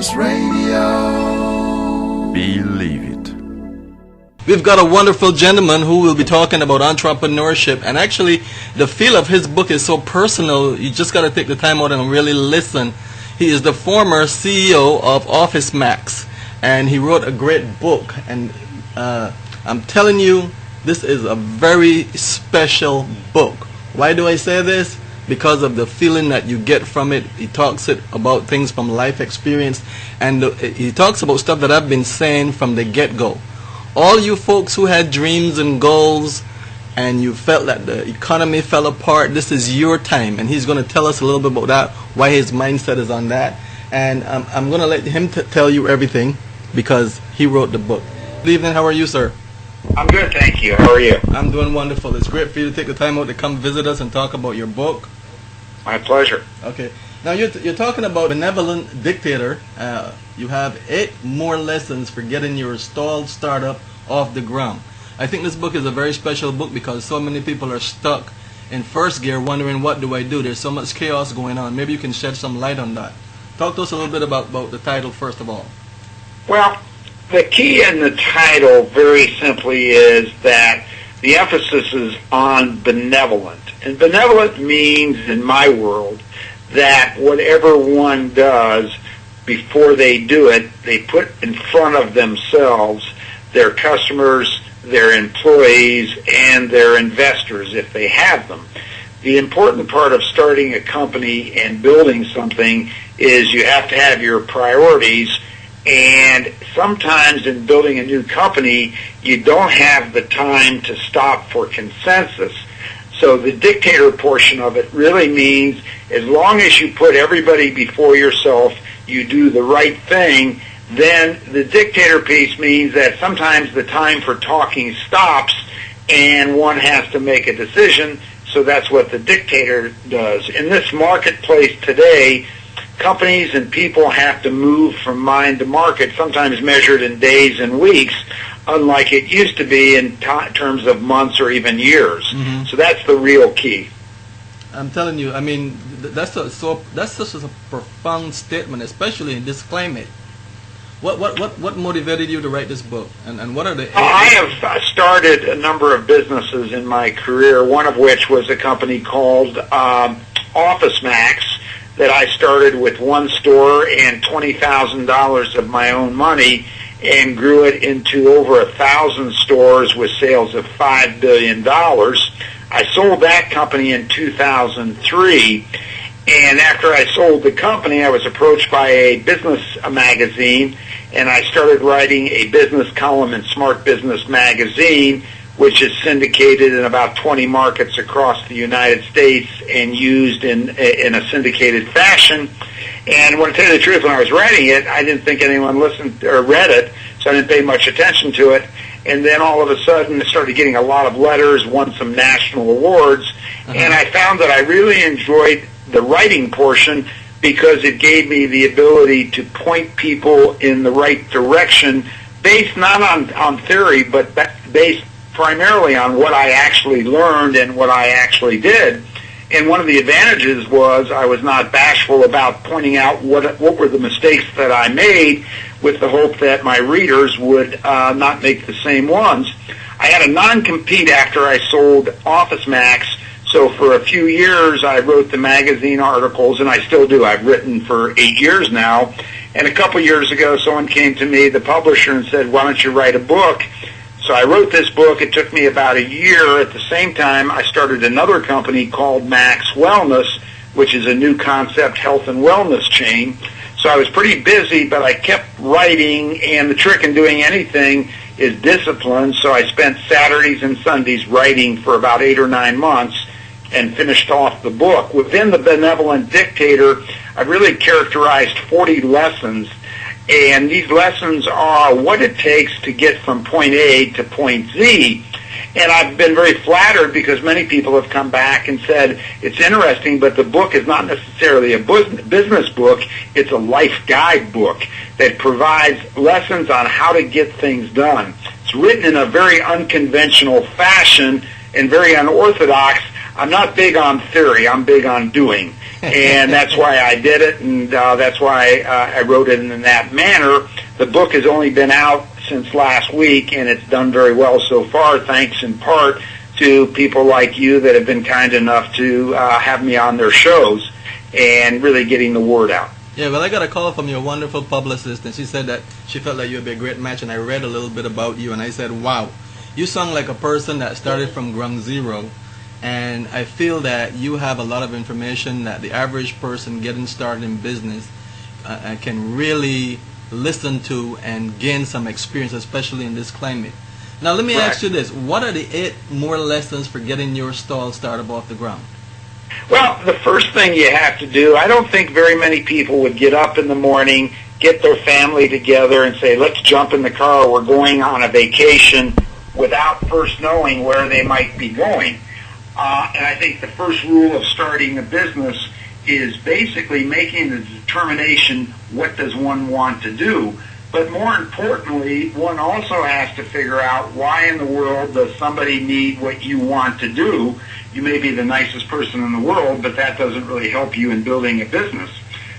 Sports Radio. Believe it. We've got a wonderful gentleman who will be talking about entrepreneurship, and actually the feel of his book is so personal, you just got to take the time out and really listen. He is the former CEO of Maxx, and he wrote a great book, and I'm telling you, this is a very special book. Why do I say this? Because of the feeling that you get from it. He talks about things from life experience, and he talks about stuff that I've been saying from the get-go. All you folks who had dreams and goals and you felt that the economy fell apart, this is your time. And he's going to tell us a little bit about that, why his mindset is on that. And I'm going to let him tell you everything because he wrote the book. Good evening. How are you, sir? I'm good, thank you. How are you? I'm doing wonderful. It's great for you to take the time out to come visit us and talk about your book. My pleasure. Okay. Now, you're talking about Benevolent Dictator. You have 8 more lessons for getting your stalled startup off the ground. I think this book is a very special book because so many people are stuck in first gear wondering, what do I do? There's so much chaos going on. Maybe you can shed some light on that. Talk to us a little bit about the title first of all. Well, the key in the title very simply is that the emphasis is on benevolent. And benevolent means, in my world, that whatever one does, before they do it, they put in front of themselves their customers, their employees, and their investors, if they have them. The important part of starting a company and building something is you have to have your priorities, and sometimes in building a new company, you don't have the time to stop for consensus. So the dictator portion of it really means as long as you put everybody before yourself, you do the right thing, then the dictator piece means that sometimes the time for talking stops and one has to make a decision. So that's what the dictator does. In this marketplace today, companies and people have to move from mind to market, sometimes measured in days and weeks, unlike it used to be in terms of months or even years. Mm-hmm. So that's the real key. I'm telling you, I mean, that's such a profound statement, especially in this climate. What motivated you to write this book, and what are the? I have started a number of businesses in my career. One of which was a company called Maxx that I started with one store and $20,000 of my own money, and grew it into over 1,000 stores with sales of $5 billion. I sold that company in 2003, and after I sold the company, I was approached by a business magazine, and I started writing a business column in Smart Business Magazine, which is syndicated in about 20 markets across the United States and used in a syndicated fashion. And when I tell you the truth, when I was writing it, I didn't think anyone listened or read it, so I didn't pay much attention to it. And then all of a sudden, I started getting a lot of letters, won some national awards, and I found that I really enjoyed the writing portion because it gave me the ability to point people in the right direction, based not on theory, but based primarily on what I actually learned and what I actually did. And one of the advantages was I was not bashful about pointing out what were the mistakes that I made, with the hope that my readers would not make the same ones. I had a non-compete after I sold Maxx, so for a few years I wrote the magazine articles, and I still do. I've written for 8 years now. And a couple years ago, someone came to me, the publisher, and said, why don't you write a book? So I wrote this book. It took me about a year. At the same time, I started another company called Maxx Wellness, which is a new concept health and wellness chain. So I was pretty busy, but I kept writing, and the trick in doing anything is discipline. So I spent Saturdays and Sundays writing for about 8 or 9 months and finished off the book. Within the Benevolent Dictator, I really characterized 40 lessons. And these lessons are what it takes to get from point A to point Z. And I've been very flattered because many people have come back and said, it's interesting, but the book is not necessarily a business book. It's a life guide book that provides lessons on how to get things done. It's written in a very unconventional fashion and very unorthodox. I'm not big on theory. I'm big on doing. And that's why I did it, and that's why I wrote it in that manner. The book has only been out since last week, and it's done very well so far, thanks in part to people like you that have been kind enough to have me on their shows and really getting the word out. Yeah, well, I got a call from your wonderful publicist, and she said that she felt like you would be a great match, and I read a little bit about you, and I said, wow, you sound like a person that started from ground zero, and I feel that you have a lot of information that the average person getting started in business can really listen to and gain some experience, especially in this climate. Now, let me ask you this. What are the 8 more lessons for getting your stall started off the ground? Well, the first thing you have to do, I don't think very many people would get up in the morning, get their family together and say, let's jump in the car, we're going on a vacation, without first knowing where they might be going. And I think the first rule of starting a business is basically making the determination, what does one want to do? But more importantly, one also has to figure out why in the world does somebody need what you want to do. You may be the nicest person in the world, but that doesn't really help you in building a business.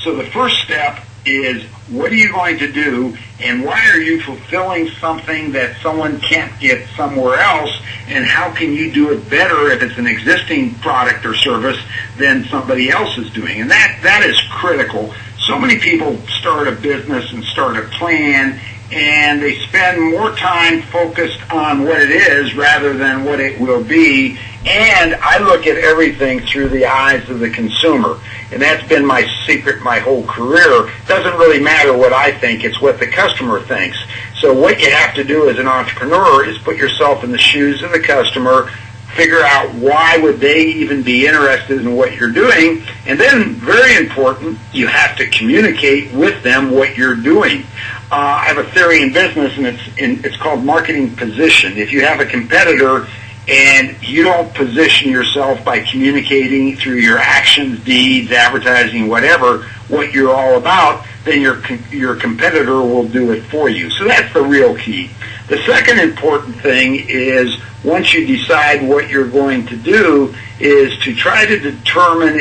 So the first step is, what are you going to do, and why are you fulfilling something that someone can't get somewhere else, and how can you do it better if it's an existing product or service than somebody else is doing? And that is critical. So many people start a business and start a plan, and they spend more time focused on what it is rather than what it will be. And I look at everything through the eyes of the consumer. And that's been my secret my whole career. It doesn't really matter what I think, it's what the customer thinks. So what you have to do as an entrepreneur is put yourself in the shoes of the customer, figure out why would they even be interested in what you're doing, and then, very important, you have to communicate with them what you're doing. I have a theory in business, and it's called marketing position. If you have a competitor and you don't position yourself by communicating through your actions, deeds, advertising, whatever, what you're all about, then your competitor will do it for you. So that's the real key. The second important thing is, once you decide what you're going to do, is to try to determine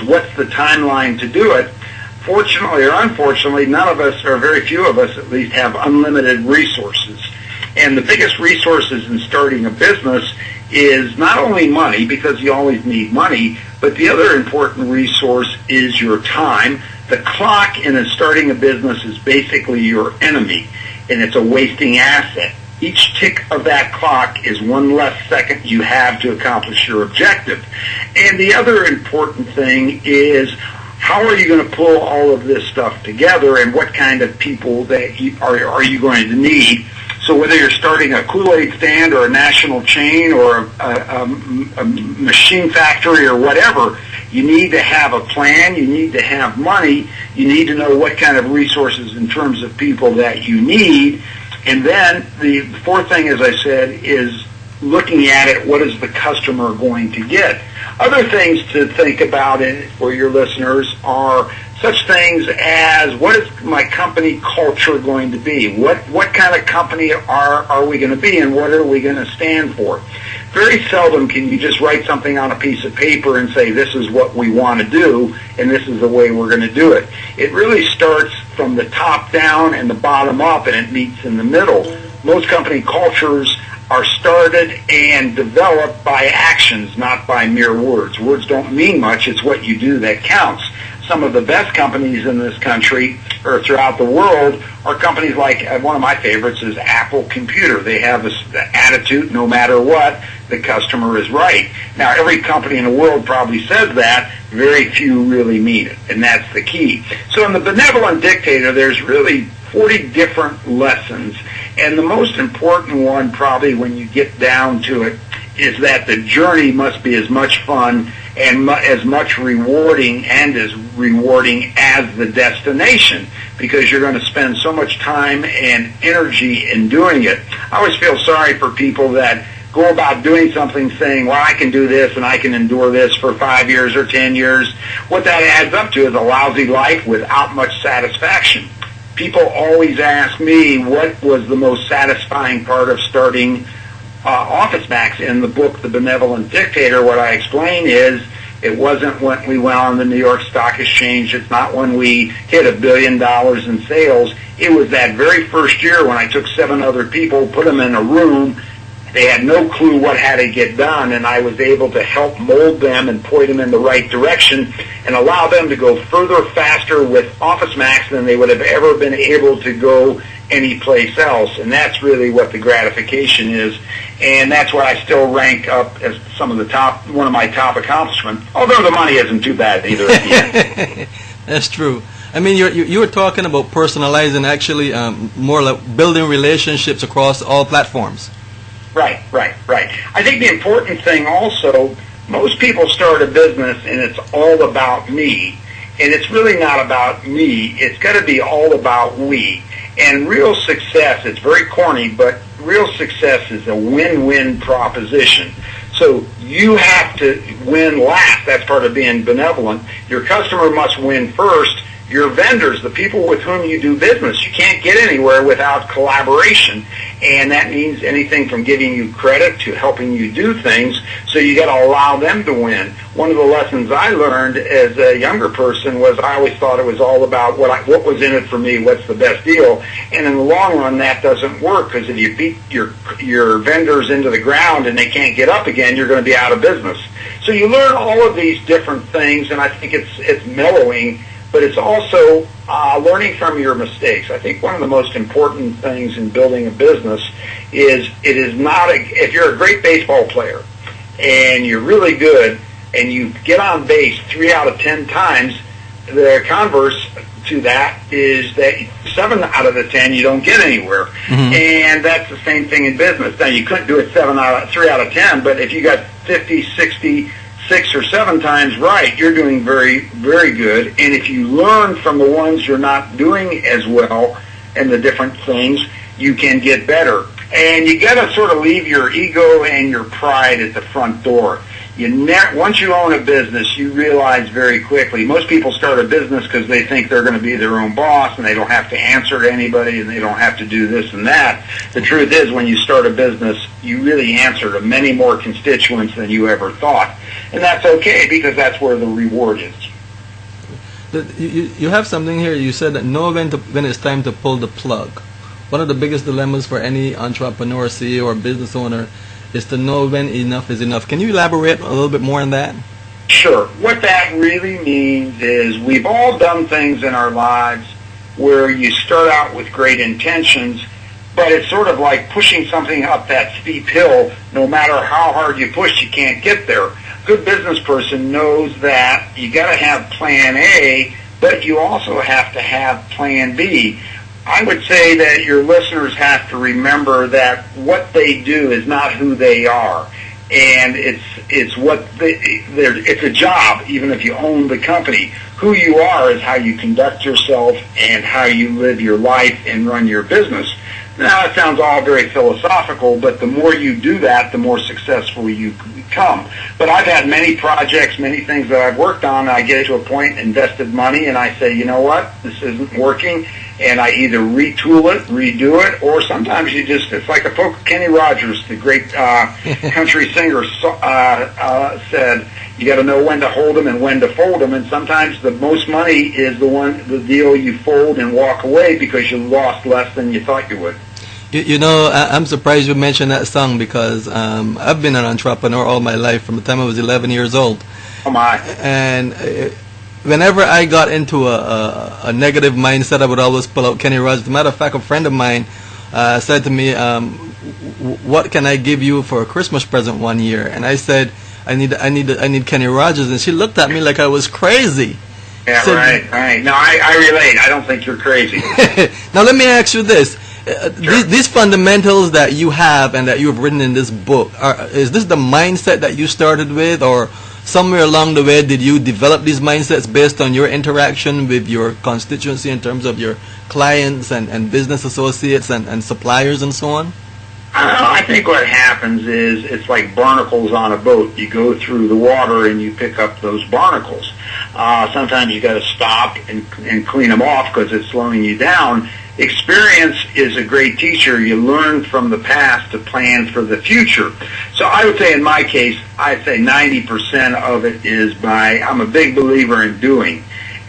what's the timeline to do it. Fortunately or unfortunately, none of us, or very few of us at least, have unlimited resources. And the biggest resources in starting a business is not only money, because you always need money, but the other important resource is your time. The clock in starting a business is basically your enemy, and it's a wasting asset. Each tick of that clock is one less second you have to accomplish your objective. And the other important thing is, how are you going to pull all of this stuff together, and what kind of people are you going to need? So whether you're starting a Kool-Aid stand or a national chain or a machine factory or whatever, you need to have a plan, you need to have money, you need to know what kind of resources in terms of people that you need. And then the fourth thing, as I said, is looking at it, what is the customer going to get? Other things to think about for your listeners are such things as, what is my company culture going to be? What kind of company are we going to be, and what are we going to stand for? Very seldom can you just write something on a piece of paper and say, this is what we want to do, and this is the way we're going to do it. It really starts from the top down and the bottom up, and it meets in the middle. Most company cultures are started and developed by actions, not by mere words. Words don't mean much. It's what you do that counts. Some of the best companies in this country or throughout the world are companies like, one of my favorites is Apple Computer. They have this attitude, no matter what, the customer is right. Now, every company in the world probably says that. Very few really mean it, and that's the key. So in the Benevolent Dictator, there's really 40 different lessons, and the most important one, probably when you get down to it, is that the journey must be as much fun and as much rewarding as the destination, because you're going to spend so much time and energy in doing it. I always feel sorry for people that go about doing something saying, well, I can do this and I can endure this for 5 years or 10 years. What that adds up to is a lousy life without much satisfaction. People always ask me, what was the most satisfying part of starting Office Maxx in the book, The Benevolent Dictator, what I explain is it wasn't when we went on the New York Stock Exchange. It's not when we hit $1 billion in sales. It was that very first year when I took 7 other people, put them in a room. They had no clue what had to get done, and I was able to help mold them and point them in the right direction and allow them to go further, faster with Office Maxx than they would have ever been able to go anyplace else. And that's really what the gratification is, and that's why I still rank up as one of my top accomplishments, although the money isn't too bad either at the end. That's true. I mean, you were talking about personalizing, actually more like building relationships across all platforms. Right. I think the important thing also, most people start a business and it's all about me. And it's really not about me. It's got to be all about we. And real success, it's very corny, but real success is a win-win proposition. So you have to win last. That's part of being benevolent. Your customer must win first. Your vendors, the people with whom you do business, you can't get anywhere without collaboration. And that means anything from giving you credit to helping you do things. So you got to allow them to win. One of the lessons I learned as a younger person was I always thought it was all about what was in it for me, what's the best deal. And in the long run, that doesn't work, because if you beat your vendors into the ground and they can't get up again, you're going to be out of business. So you learn all of these different things, and I think it's mellowing. But it's also learning from your mistakes. I think one of the most important things in building a business is it is not if you're a great baseball player and you're really good and you get on base 3 out of 10 times, the converse to that is that 7 out of the 10 you don't get anywhere. Mm-hmm. And that's the same thing in business. Now, you couldn't do it 3 out of 10, but if you got 50, 60, 6 or 7 times right, you're doing very, very good. And if you learn from the ones you're not doing as well and the different things, you can get better. And you got to sort of leave your ego and your pride at the front door. Once you own a business, you realize very quickly, most people start a business because they think they're going to be their own boss and they don't have to answer to anybody and they don't have to do this and that. The truth is, when you start a business, you really answer to many more constituents than you ever thought. And that's okay, because that's where the reward is. You have something here. You said that know when it's time to pull the plug. One of the biggest dilemmas for any entrepreneur, CEO, or business owner is to know when enough is enough. Can you elaborate a little bit more on that? Sure. What that really means is we've all done things in our lives where you start out with great intentions, but it's sort of like pushing something up that steep hill. No matter how hard you push, you can't get there. A good business person knows that you got to have plan A, but you also have to have plan B. I would say that your listeners have to remember that what they do is not who they are, and it's a job. Even if you own the company, who you are is how you conduct yourself and how you live your life and run your business. Now, it sounds all very philosophical, but the more you do that, the more successful you become. But I've had many projects, many things that I've worked on. I get to a point, invested money, and I say, you know what, this isn't working, and I either retool it, redo it, or sometimes it's like a folk. Kenny Rogers, the great country singer, said, you got to know when to hold them and when to fold them, and sometimes the most money is the deal you fold and walk away because you lost less than you thought you would. You know, I'm surprised you mentioned that song, because I've been an entrepreneur all my life from the time I was 11 years old. Oh my! And whenever I got into a negative mindset, I would always pull out Kenny Rogers. As a matter of fact, a friend of mine said to me, "What can I give you for a Christmas present one year?" And I said, "I need Kenny Rogers." And she looked at me like I was crazy. Yeah, said, right. No, I relate. I don't think you're crazy. Now let me ask you this. Sure. These fundamentals that you have and that you have written in this book, is this the mindset that you started with, or somewhere along the way did you develop these mindsets based on your interaction with your constituency in terms of your clients and business associates and suppliers and so on? I think what happens is it's like barnacles on a boat. You go through the water and you pick up those barnacles. Sometimes you got to stop and clean them off because it's slowing you down. experience is a great teacher. You learn from the past to plan for the future. So I would say in my case, I'd say 90% of it is I'm a big believer in doing.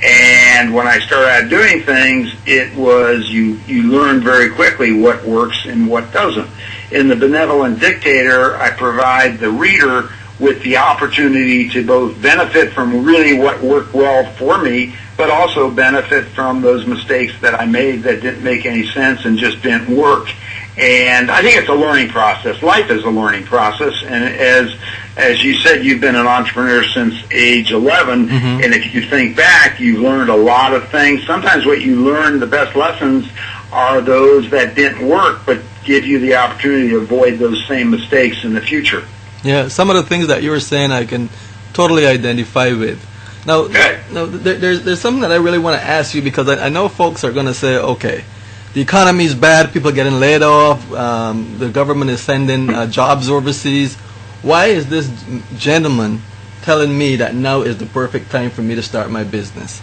And when I started out doing things, it was you learn very quickly what works and what doesn't. In the Benevolent Dictator, I provide the reader with the opportunity to both benefit from really what worked well for me, but also benefit from those mistakes that I made that didn't make any sense and just didn't work. And I think it's a learning process. Life is a learning process, and as you said, you've been an entrepreneur since age 11, and if you think back, you've learned a lot of things. Sometimes what you learn, the best lessons, are those that didn't work, but give you the opportunity to avoid those same mistakes in the future. Yeah, some of the things that you were saying I can totally identify with. Now, there's something that I really want to ask you, because I know folks are going to say, okay, the economy is bad, people are getting laid off, the government is sending jobs overseas. Why is this gentleman telling me that now is the perfect time for me to start my business?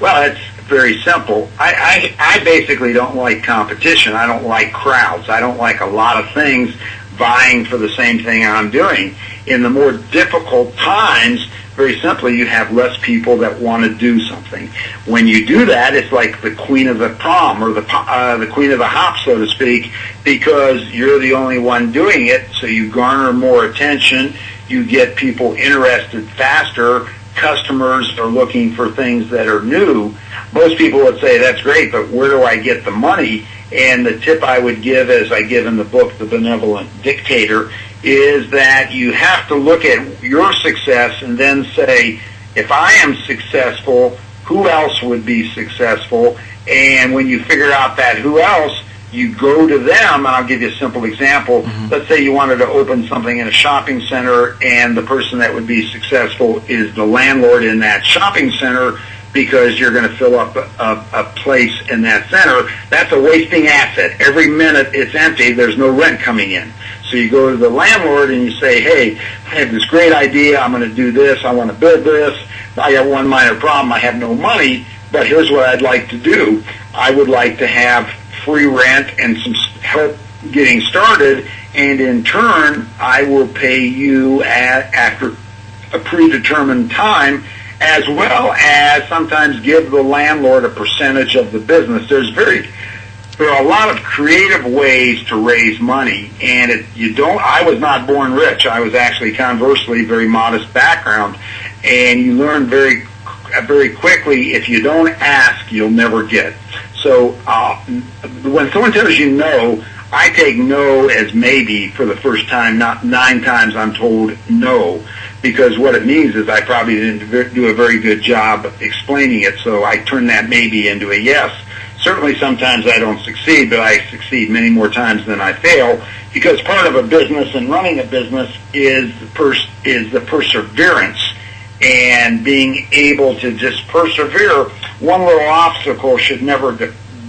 Well, it's very simple. I basically don't like competition. I don't like crowds. I don't like a lot of things vying for the same thing I'm doing. In the more difficult times, very simply, you have less people that want to do something. When you do that, it's like the queen of the prom, or the queen of the hop, so to speak, because you're the only one doing it, so you garner more attention, you get people interested faster, customers are looking for things that are new. Most people would say, that's great, but where do I get the money? And the tip I would give, as I give in the book, The Benevolent Dictator, is that you have to look at your success and then say, if I am successful, who else would be successful? And when you figure out that who else, you go to them, and I'll give you a simple example. Let's say you wanted to open something in a shopping center, and the person that would be successful is the landlord in that shopping center, because you're going to fill up a place in that center. That's a wasting asset. Every minute it's empty, there's no rent coming in. So you go to the landlord and you say, hey, I have this great idea, I'm going to do this, I want to build this, I got one minor problem, I have no money, but here's what I'd like to do. I would like to have free rent and some help getting started, and in turn, I will pay you after a predetermined time, as well as sometimes give the landlord a percentage of the business. There are a lot of creative ways to raise money, and I was not born rich. I was actually, conversely, very modest background, and you learn very quickly, if you don't ask, you'll never get. So when someone tells you no, I take no as maybe for the first time. Not 9 times I'm told no, because what it means is I probably didn't do a very good job explaining it, so I turn that maybe into a yes. Certainly sometimes I don't succeed, but I succeed many more times than I fail, because part of a business and running a business is the perseverance, and being able to just persevere. One little obstacle should never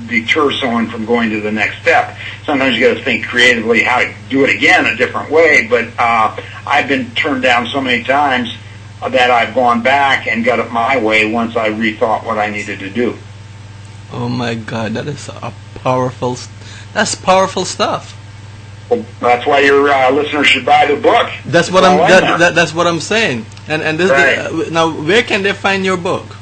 deter someone from going to the next step. Sometimes you got to think creatively how to do it again a different way, but I've been turned down so many times that I've gone back and got it my way once I rethought what I needed to do. Oh my God, that's powerful stuff. Well, that's why your listeners should buy the book. That's what I'm saying. And this, right. Now, where can they find your book?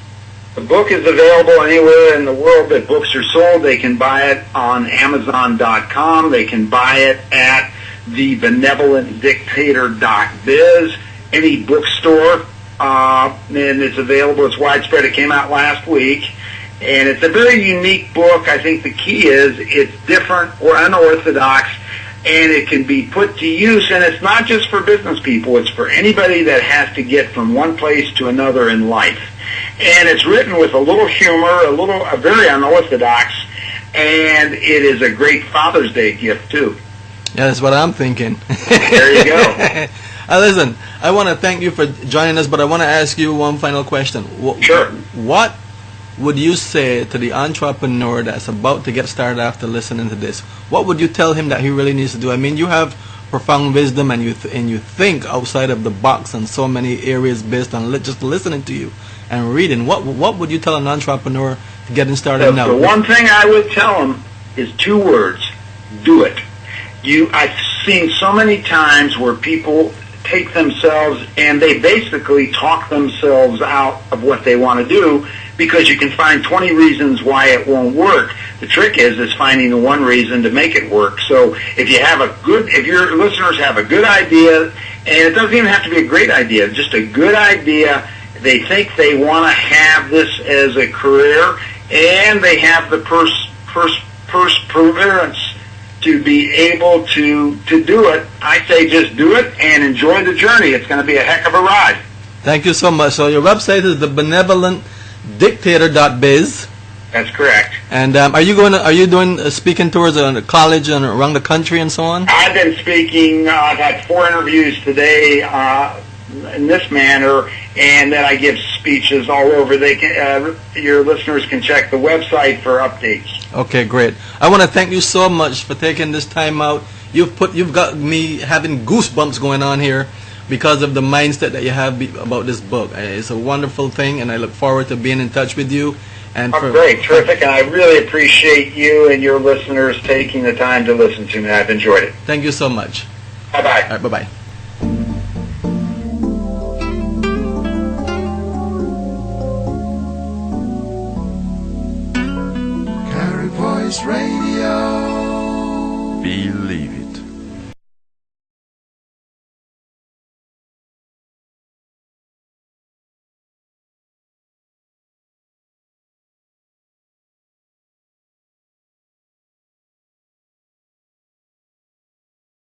The book is available anywhere in the world that books are sold. They can buy it on Amazon.com. They can buy it at thebenevolentdictator.biz, any bookstore, and it's available. It's widespread. It came out last week, and it's a very unique book. I think the key is it's different or unorthodox, and it can be put to use, and it's not just for business people. It's for anybody that has to get from one place to another in life. And it's written with a little humor, a very unorthodox, and it is a great Father's Day gift, too. Yeah, that's what I'm thinking. There you go. Listen, I want to thank you for joining us, but I want to ask you one final question. Sure. What would you say to the entrepreneur that's about to get started after listening to this? What would you tell him that he really needs to do? I mean, you have profound wisdom, and you think outside of the box in so many areas based on just listening to you and reading. What would you tell an entrepreneur getting started now? The one thing I would tell them is 2 words: do it. I've seen so many times where people take themselves and they basically talk themselves out of what they want to do, because you can find 20 reasons why it won't work. The trick is finding the one reason to make it work. So if your listeners have a good idea, and it doesn't even have to be a great idea, just a good idea, they think they want to have this as a career, and they have the perseverance to be able to do it, I say just do it and enjoy the journey. It's going to be a heck of a ride. Thank you so much. So your website is the benevolentdictator.biz. That's correct. And are you doing speaking tours in college and around the country and so on? I've been speaking. I've had 4 interviews today in this manner, and then I give speeches all over. Your listeners can check the website for updates. Okay, great. I want to thank you so much for taking this time out. You've got me having goosebumps going on here because of the mindset that you have about this book. It's a wonderful thing, and I look forward to being in touch with you. And great, terrific, and I really appreciate you and your listeners taking the time to listen to me. I've enjoyed it. Thank you so much. Bye-bye. All right, bye-bye. Voice Radio. Believe it.